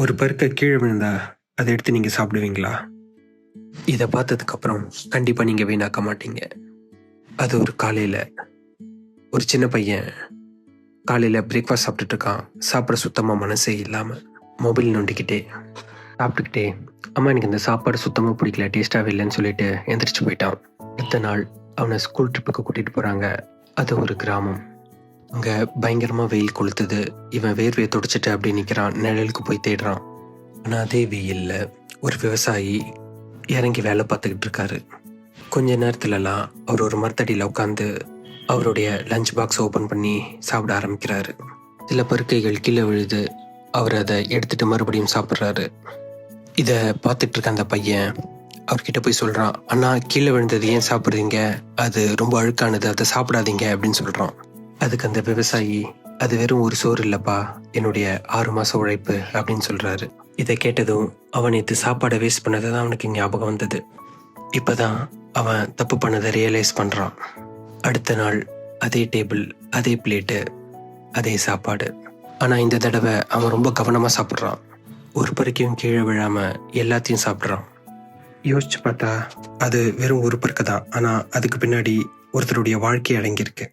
ஒரு பருக்க கீழே விழுந்தா அதை எடுத்து நீங்கள் சாப்பிடுவீங்களா? இதை பார்த்ததுக்கப்புறம் கண்டிப்பாக நீங்கள் வீணாக்க மாட்டீங்க. அது ஒரு காலையில் ஒரு சின்ன பையன் காலையில் பிரேக்ஃபாஸ்ட் சாப்பிட்டுட்டு இருக்கான். சாப்பிட சுத்தமாக மனசே இல்லாமல் மொபைல் நோண்டிக்கிட்டே சாப்பிட்டுக்கிட்டே, அம்மா எனக்கு இந்த சாப்பாடு சுத்தமாக பிடிக்கல, டேஸ்ட்டாகவே இல்லைன்னு சொல்லிட்டு எந்திரிச்சு போயிட்டான். அடுத்த நாள் அவனை ஸ்கூல் ட்ரிப்புக்கு கூட்டிகிட்டு போகிறாங்க. அது ஒரு கிராமம். அங்கே பயங்கரமாக வெயில் கொளுத்துது. இவன் வேர்வையை துடைச்சிட்டு அப்படி நிற்கிறான். நிழலுக்கு போய் தேடுறான். ஆனால் அதே வெயிலில் ஒரு விவசாயி இறங்கி வேலை பார்த்துக்கிட்டு இருக்காரு. கொஞ்ச நேரத்துலலாம் அவர் ஒரு மரத்தடியில் உட்காந்து அவருடைய லஞ்ச் பாக்ஸ் ஓப்பன் பண்ணி சாப்பிட ஆரம்பிக்கிறாரு. சில பருக்கைகள் கீழே விழுது. அவர் அதை எடுத்துட்டு மறுபடியும் சாப்பிட்றாரு. இதை பார்த்துட்டு இருக்க அந்த பையன் அவர்கிட்ட போய் சொல்கிறான், அண்ணா கீழே விழுந்தது ஏன் சாப்பிட்றீங்க? அது ரொம்ப அழுக்கானது, அதை சாப்பிடாதீங்க அப்படின்னு சொல்கிறான். அதுக்கு அந்த விவசாயி, அது வெறும் ஒரு சோறு இல்லைப்பா, என்னுடைய 6 மாத உழைப்பு அப்படின்னு சொல்கிறாரு. இதை கேட்டதும் அவன் நேற்று சாப்பாடை வேஸ்ட் பண்ணதை தான் அவனுக்கு ஞாபகம் வந்தது. இப்போ தான் அவன் தப்பு பண்ணதை ரியலைஸ் பண்ணுறான். அடுத்த நாள் அதே டேபிள், அதே பிளேட்டு, அதே சாப்பாடு. ஆனால் இந்த தடவை அவன் ரொம்ப கவனமாக சாப்பிட்றான். ஒரு பருக்கையும் கீழே விழாமல் எல்லாத்தையும் சாப்பிட்றான். யோசிச்சு பார்த்தா அது வெறும் ஒரு பருக்கை தான். ஆனால் அதுக்கு பின்னாடி ஒருத்தருடைய வாழ்க்கை அடங்கியிருக்கு.